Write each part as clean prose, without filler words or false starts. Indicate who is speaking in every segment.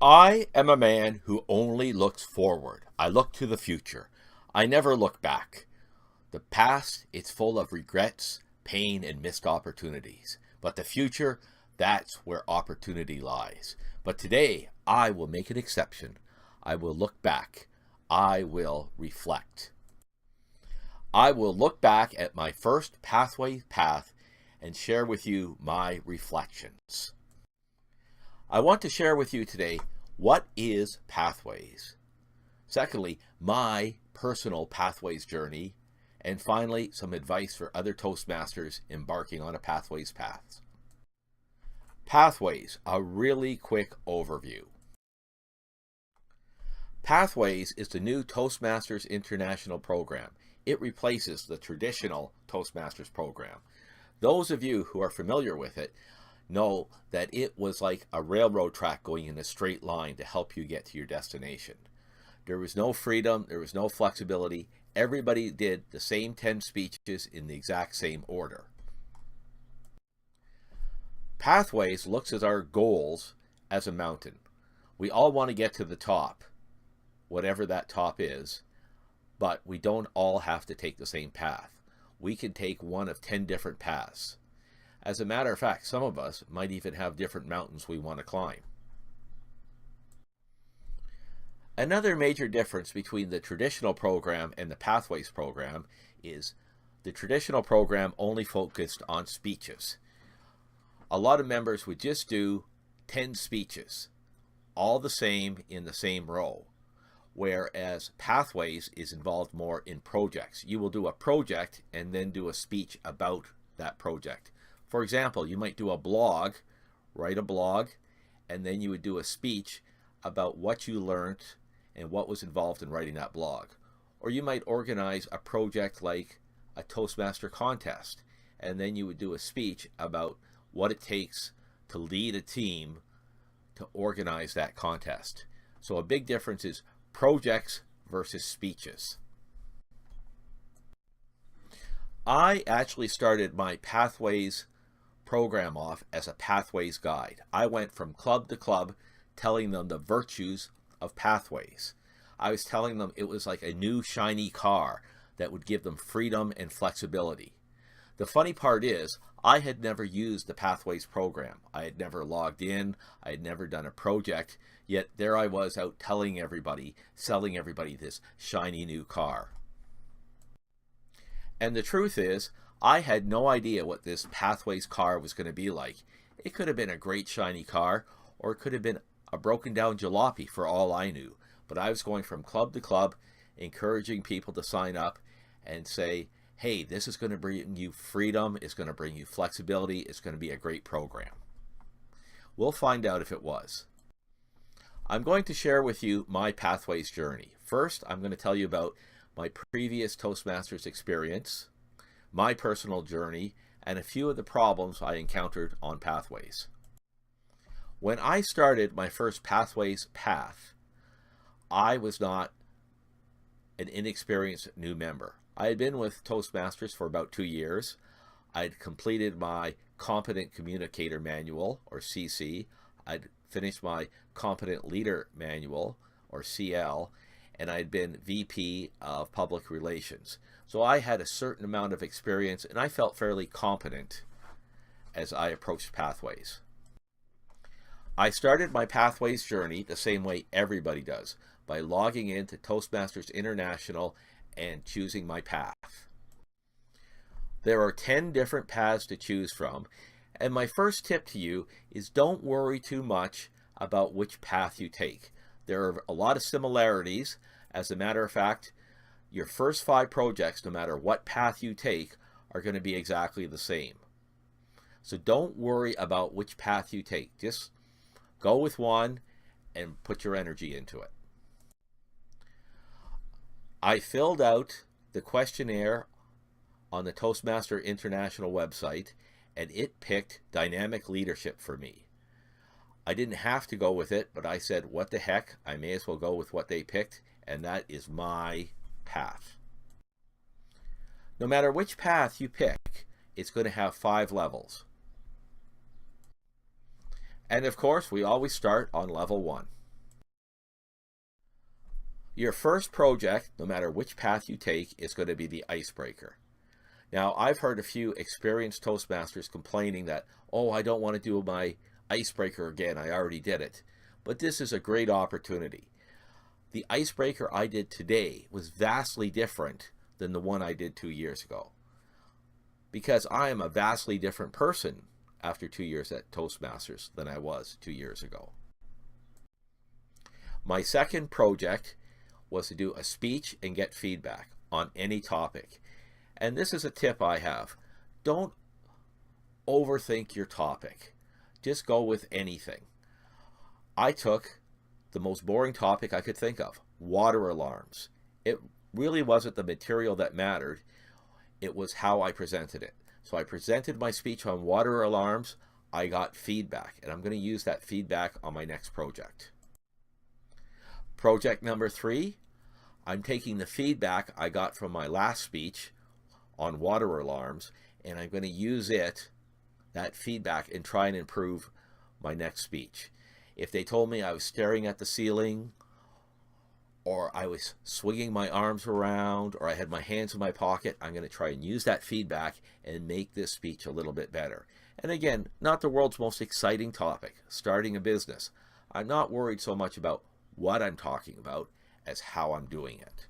Speaker 1: I am a man who only looks forward. I look to the future. I never look back. The past, it's full of regrets, pain, and missed opportunities. But the future, that's where opportunity lies. But today, I will make an exception. I will look back. I will reflect. I will look back at my first pathway path and share with you my reflections. I want to share with you today what is Pathways. Secondly, my personal Pathways journey. And finally, some advice for other Toastmasters embarking on a Pathways path. Pathways, a really quick overview. Pathways is the new Toastmasters International program. It replaces the traditional Toastmasters program. Those of you who are familiar with it know that it was like a railroad track going in a straight line to help you get to your destination. There was no freedom, there was no flexibility. Everybody did the same 10 speeches in the exact same order. Pathways looks at our goals as a mountain. We all want to get to the top, whatever that top is, but we don't all have to take the same path. We can take one of 10 different paths. As a matter of fact, some of us might even have different mountains we want to climb. Another major difference between the traditional program and the Pathways program is the traditional program only focused on speeches. A lot of members would just do 10 speeches, all the same in the same row, whereas Pathways is involved more in projects. You will do a project and then do a speech about that project. For example, you might do a blog, write a blog, and then you would do a speech about what you learned and what was involved in writing that blog. Or you might organize a project like a Toastmaster contest, and then you would do a speech about what it takes to lead a team to organize that contest. So a big difference is projects versus speeches. I actually started my Pathways program off as a Pathways guide. I went from club to club telling them the virtues of Pathways. I was telling them it was like a new shiny car that would give them freedom and flexibility. The funny part is, I had never used the Pathways program. I had never logged in. I had never done a project. Yet there I was out telling everybody, selling everybody this shiny new car. And the truth is, I had no idea what this Pathways car was going to be like. It could have been a great shiny car, or it could have been a broken down jalopy for all I knew. But I was going from club to club, encouraging people to sign up and say, hey, this is going to bring you freedom, it's going to bring you flexibility, it's going to be a great program. We'll find out if it was. I'm going to share with you my Pathways journey. First, I'm going to tell you about my previous Toastmasters experience, my personal journey, and a few of the problems I encountered on Pathways. When I started my first Pathways path, I was not an inexperienced new member. I had been with Toastmasters for about 2 years. I'd completed my Competent Communicator Manual, or CC. I'd finished my Competent Leader Manual, or CL, and I'd been VP of Public Relations. So I had a certain amount of experience, and I felt fairly competent as I approached Pathways. I started my Pathways journey the same way everybody does, by logging into Toastmasters International and choosing my path. There are 10 different paths to choose from, and my first tip to you is don't worry too much about which path you take. There are a lot of similarities. As a matter of fact, your first 5 projects, no matter what path you take, are going to be exactly the same. So don't worry about which path you take. Just go with one and put your energy into it. I filled out the questionnaire on the Toastmaster International website, and it picked dynamic leadership for me. I didn't have to go with it, but I said, what the heck, I may as well go with what they picked, and that is my path. No matter which path you pick, it's going to have 5 levels. And of course, we always start on level 1. Your first project, no matter which path you take, is going to be the icebreaker. Now, I've heard a few experienced Toastmasters complaining that, oh, I don't want to do my icebreaker again, I already did it. But this is a great opportunity. The icebreaker I did today was vastly different than the one I did 2 years ago, because I am a vastly different person after 2 years at Toastmasters than I was 2 years ago. My second project was to do a speech and get feedback on any topic. And this is a tip I have. Don't overthink your topic. Just go with anything. I took the most boring topic I could think of, water alarms. It really wasn't the material that mattered. It was how I presented it. So I presented my speech on water alarms. I got feedback, and I'm going to use that feedback on my next project. Project number 3, I'm taking the feedback I got from my last speech on water alarms, and I'm going to use that feedback, and try and improve my next speech. If they told me I was staring at the ceiling, or I was swinging my arms around, or I had my hands in my pocket, I'm going to try and use that feedback and make this speech a little bit better. And again, not the world's most exciting topic, starting a business. I'm not worried so much about what I'm talking about as how I'm doing it.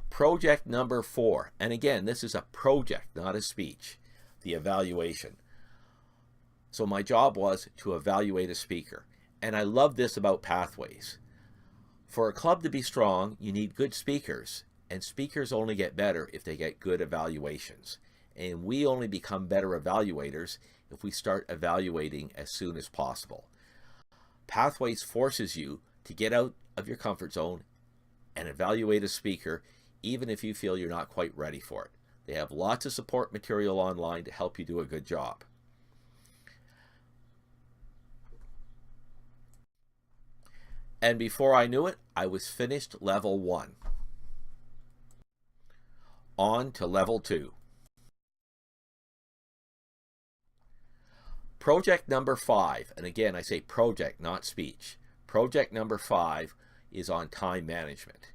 Speaker 1: Project number 4, and again, this is a project, not a speech, the evaluation. So my job was to evaluate a speaker, and I love this about Pathways. For a club to be strong, you need good speakers, and speakers only get better if they get good evaluations. And we only become better evaluators if we start evaluating as soon as possible. Pathways forces you to get out of your comfort zone and evaluate a speaker, even if you feel you're not quite ready for it. They have lots of support material online to help you do a good job. And before I knew it, I was finished level 1. On to level 2. Project number 5, and again I say project, not speech. Project number 5 is on time management.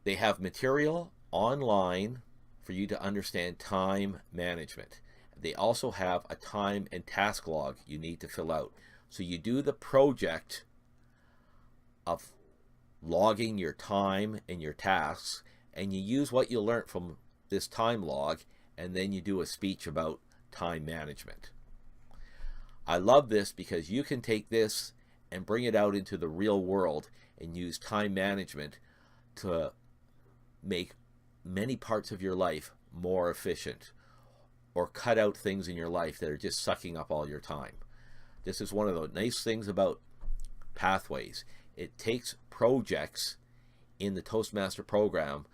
Speaker 1: They have material online for you to understand time management. They also have a time and task log you need to fill out. So you do the project of logging your time and your tasks, and you use what you learned from this time log, and then you do a speech about time management. I love this because you can take this and bring it out into the real world and use time management to make many parts of your life more efficient, or cut out things in your life that are just sucking up all your time. This is one of the nice things about Pathways. It takes projects in the Toastmaster program,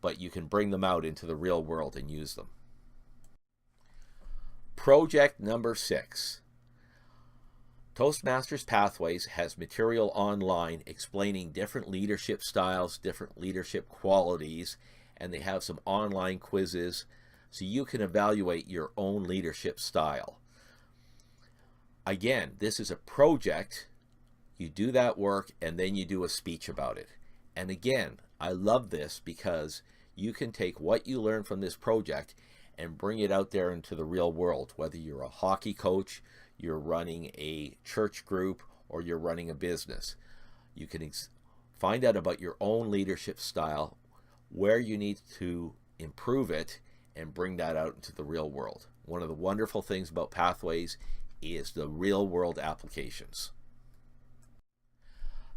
Speaker 1: but you can bring them out into the real world and use them. Project number 6. Toastmasters Pathways has material online explaining different leadership styles, different leadership qualities, and they have some online quizzes so you can evaluate your own leadership style. Again, this is a project. You do that work and then you do a speech about it. And again, I love this because you can take what you learn from this project and bring it out there into the real world, whether you're a hockey coach, you're running a church group, or you're running a business. You can find out about your own leadership style, where you need to improve it, and bring that out into the real world. One of the wonderful things about Pathways is the real world applications.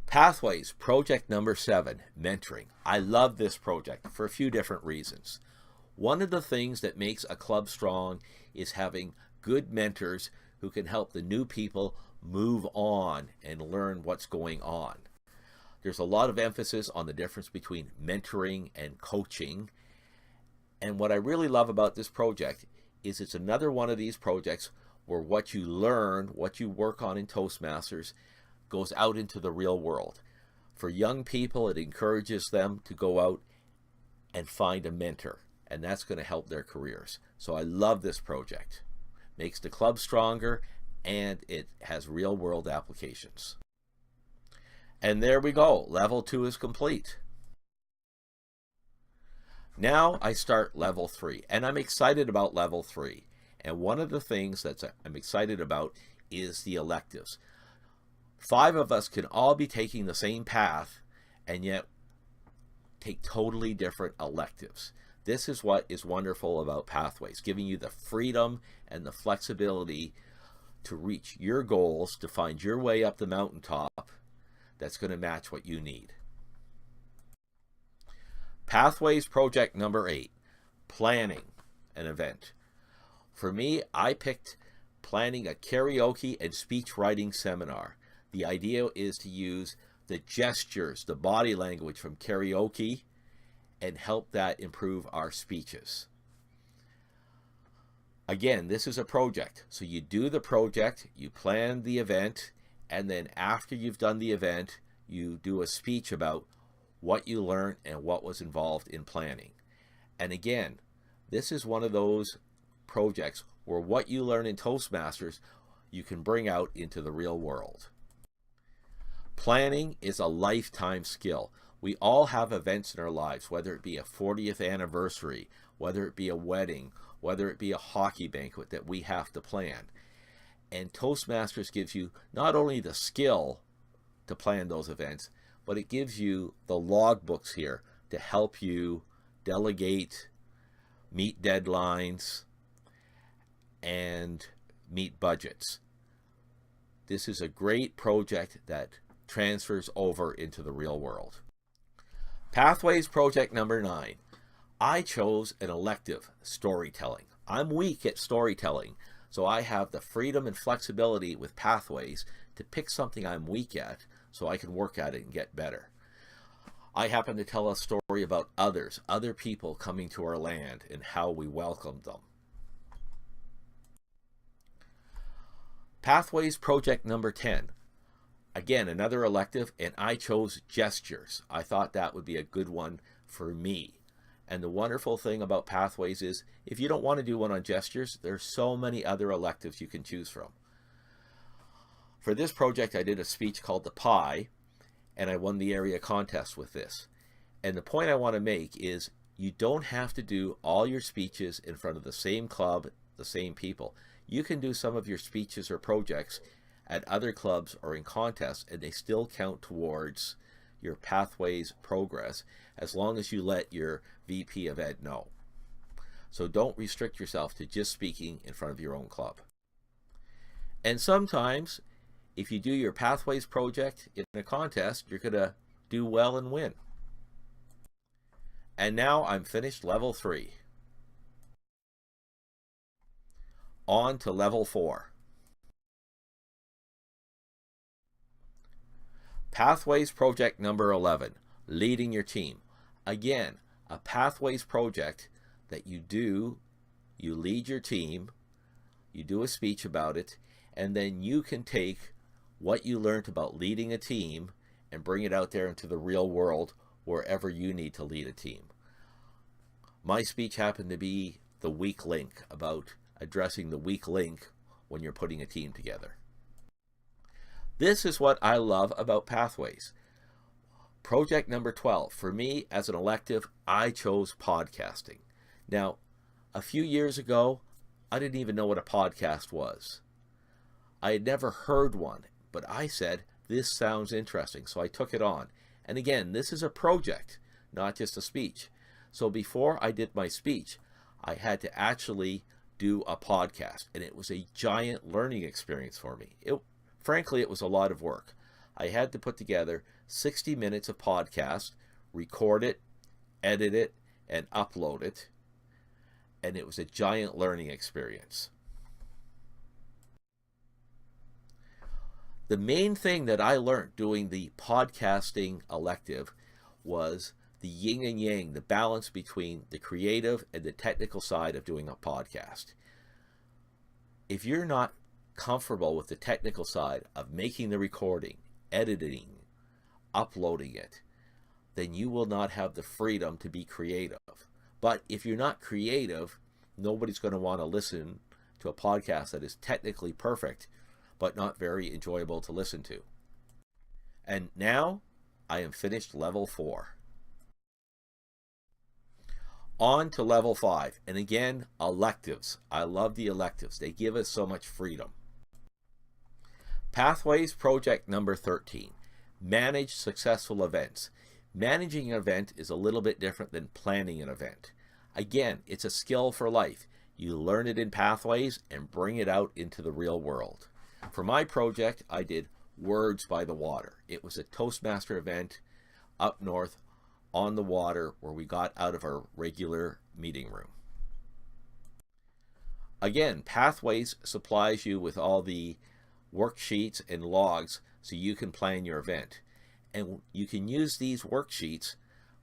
Speaker 1: Pathways, project number 7, mentoring. I love this project for a few different reasons. One of the things that makes a club strong is having good mentors who can help the new people move on and learn what's going on. There's a lot of emphasis on the difference between mentoring and coaching. And what I really love about this project is it's another one of these projects where what you learn, what you work on in Toastmasters, goes out into the real world. For young people, it encourages them to go out and find a mentor, and that's going to help their careers. So I love this project. Makes the club stronger, and it has real world applications. And there we go. Level 2 is complete. Now I start level 3, and I'm excited about level 3. And one of the things that I'm excited about is the electives. 5 of us can all be taking the same path and yet take totally different electives. This is what is wonderful about Pathways, giving you the freedom and the flexibility to reach your goals, to find your way up the mountaintop that's going to match what you need. Pathways project number 8, planning an event. For me, I picked planning a karaoke and speech writing seminar. The idea is to use the gestures, the body language from karaoke, and help that improve our speeches. Again, this is a project. So you do the project, you plan the event, and then after you've done the event, you do a speech about what you learned and what was involved in planning. And again, this is one of those projects where what you learn in Toastmasters, you can bring out into the real world. Planning is a lifetime skill. We all have events in our lives, whether it be a 40th anniversary, whether it be a wedding, whether it be a hockey banquet that we have to plan. And Toastmasters gives you not only the skill to plan those events, but it gives you the logbooks here to help you delegate, meet deadlines, and meet budgets. This is a great project that transfers over into the real world. Pathways project number 9. I chose an elective, storytelling. I'm weak at storytelling, so I have the freedom and flexibility with Pathways to pick something I'm weak at so I can work at it and get better. I happen to tell a story about other people coming to our land and how we welcomed them. Pathways project number 10. Again, another elective, and I chose gestures. I thought that would be a good one for me. And the wonderful thing about Pathways is if you don't want to do one on gestures, there's so many other electives you can choose from. For this project, I did a speech called The Pie, and I won the area contest with this. And the point I want to make is you don't have to do all your speeches in front of the same club, the same people. You can do some of your speeches or projects at other clubs or in contests, and they still count towards your Pathways progress as long as you let your VP of Ed know. So don't restrict yourself to just speaking in front of your own club. And sometimes, if you do your Pathways project in a contest, you're going to do well and win. And now I'm finished level 3. On to level 4. Pathways project number 11, leading your team. Again, a Pathways project that you lead your team, you do a speech about it, and then you can take what you learned about leading a team and bring it out there into the real world wherever you need to lead a team. My speech happened to be the weak link, about addressing the weak link when you're putting a team together. This is what I love about Pathways. Project number 12. For me, as an elective, I chose podcasting. Now, a few years ago, I didn't even know what a podcast was. I had never heard one, but I said, this sounds interesting, so I took it on. And again, this is a project, not just a speech. So before I did my speech, I had to actually do a podcast, and it was a giant learning experience for me. Frankly, it was a lot of work. I had to put together 60 minutes of podcast, record it, edit it, and upload it. And it was a giant learning experience. The main thing that I learned doing the podcasting elective was the yin and yang, the balance between the creative and the technical side of doing a podcast. If you're not comfortable with the technical side of making the recording, editing, uploading it, then you will not have the freedom to be creative. But if you're not creative, nobody's going to want to listen to a podcast that is technically perfect, but not very enjoyable to listen to. And now I am finished level 4. On to level 5. And again, electives. I love the electives. They give us so much freedom. Pathways project number 13. Manage successful events. Managing an event is a little bit different than planning an event. Again, it's a skill for life. You learn it in Pathways and bring it out into the real world. For my project, I did Words by the Water. It was a Toastmaster event up north on the water where we got out of our regular meeting room. Again, Pathways supplies you with all the worksheets and logs so you can plan your event. And you can use these worksheets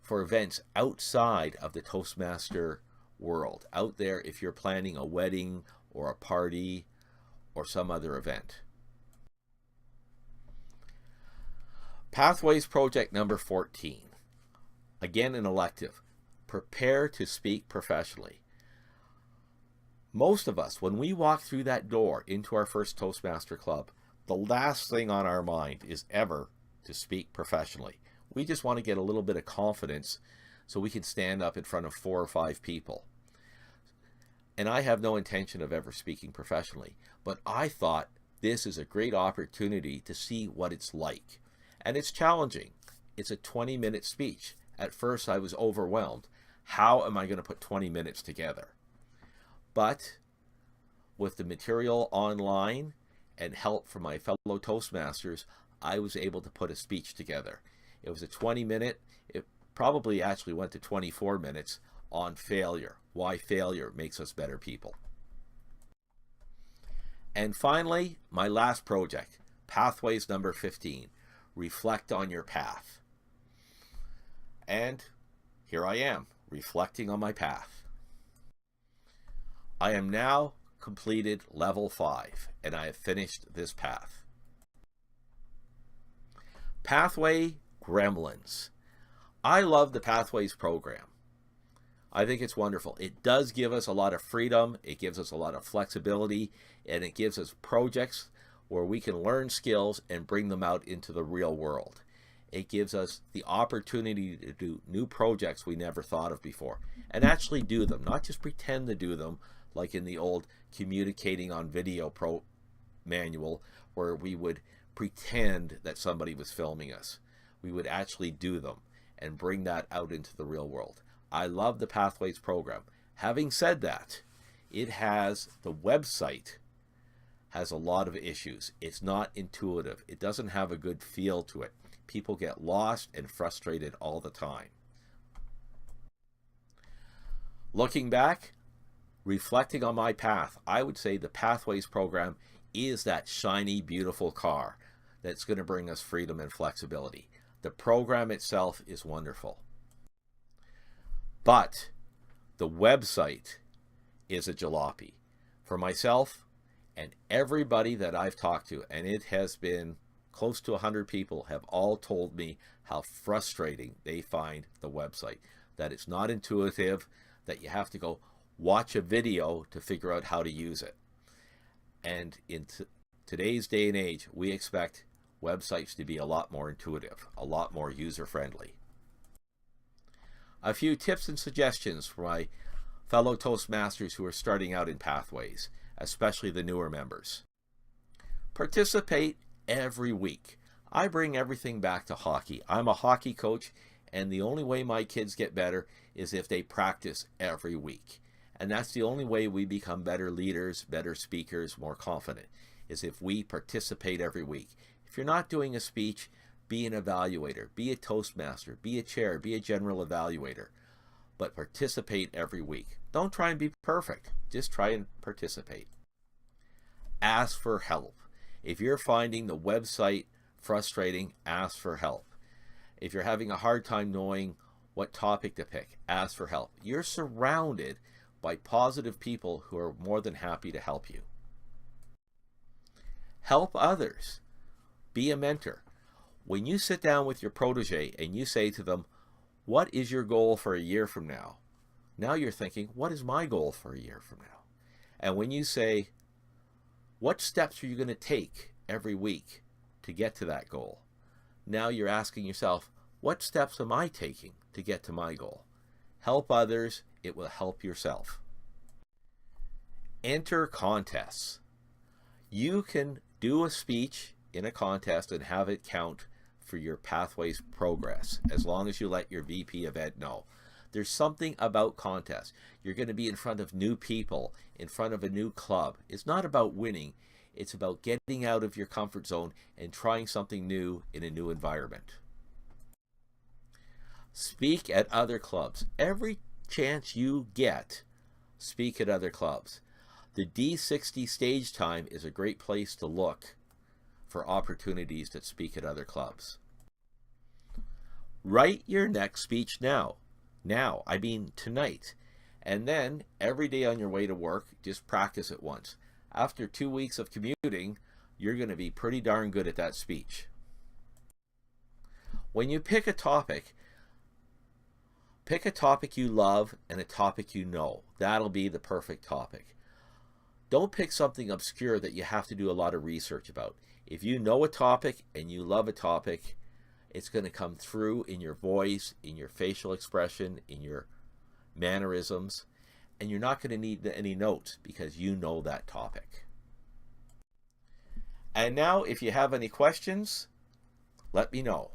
Speaker 1: for events outside of the Toastmaster world. Out there if you're planning a wedding or a party or some other event. Pathways project number 14. Again, an elective. Prepare to speak professionally. Most of us, when we walk through that door into our first Toastmaster club, the last thing on our mind is ever to speak professionally. We just want to get a little bit of confidence so we can stand up in front of 4 or 5 people. And I have no intention of ever speaking professionally, but I thought this is a great opportunity to see what it's like. And it's challenging. It's a 20-minute speech. At first I was overwhelmed. How am I going to put 20 minutes together? But with the material online and help from my fellow Toastmasters, I was able to put a speech together. It was a 20-minute, it probably actually went to 24 minutes on failure. Why failure makes us better people. And finally, my last project, Pathways number 15. Reflect on your path. And here I am, reflecting on my path. I am now completed level 5, and I have finished this path. Pathway Gremlins. I love the Pathways program. I think it's wonderful. It does give us a lot of freedom, it gives us a lot of flexibility, and it gives us projects where we can learn skills and bring them out into the real world. It gives us the opportunity to do new projects we never thought of before and actually do them, not just pretend to do them like in the old communicating on video manual where we would pretend that somebody was filming us. We would actually do them and bring that out into the real world. I love the Pathways program. Having said that, the website has a lot of issues. It's not intuitive. It doesn't have a good feel to it. People get lost and frustrated all the time. Looking back, reflecting on my path, I would say the Pathways program is that shiny, beautiful car that's going to bring us freedom and flexibility. The program itself is wonderful. But the website is a jalopy. For myself and everybody that I've talked to, and it has been close to 100 people, have all told me how frustrating they find the website. That it's not intuitive, that you have to go watch a video to figure out how to use it. And in today's day and age, we expect websites to be a lot more intuitive, a lot more user-friendly. A few tips and suggestions for my fellow Toastmasters who are starting out in Pathways, especially the newer members. Participate every week. I bring everything back to hockey. I'm a hockey coach, and the only way my kids get better is if they practice every week. And that's the only way we become better leaders, better speakers, more confident, is if we participate every week. If you're not doing a speech, be an evaluator, be a Toastmaster, be a chair, be a general evaluator, but participate every week. Don't try and be perfect, just try and participate. Ask for help. If you're finding the website frustrating, ask for help. If you're having a hard time knowing what topic to pick, ask for help. You're surrounded by positive people who are more than happy to help you. Help others. Be a mentor. When you sit down with your protege and you say to them, what is your goal for a year from now? Now you're thinking, what is my goal for a year from now? And when you say, what steps are you going to take every week to get to that goal? Now you're asking yourself, what steps am I taking to get to my goal? Help others, it will help yourself. Enter contests. You can do a speech in a contest and have it count for your Pathways progress, as long as you let your VP of Ed know. There's something about contests. You're going to be in front of new people, in front of a new club. It's not about winning. It's about getting out of your comfort zone and trying something new in a new environment. Speak at other clubs. Every chance you get, speak at other clubs. The D60 stage time is a great place to look for opportunities to speak at other clubs. Write your next speech now. Now, I mean tonight. And then every day on your way to work, just practice it once. After 2 weeks of commuting, you're going to be pretty darn good at that speech. When you pick a topic you love and a topic you know. That'll be the perfect topic. Don't pick something obscure that you have to do a lot of research about. If you know a topic and you love a topic, it's going to come through in your voice, in your facial expression, in your mannerisms, and you're not going to need any notes because you know that topic. And now, if you have any questions, let me know.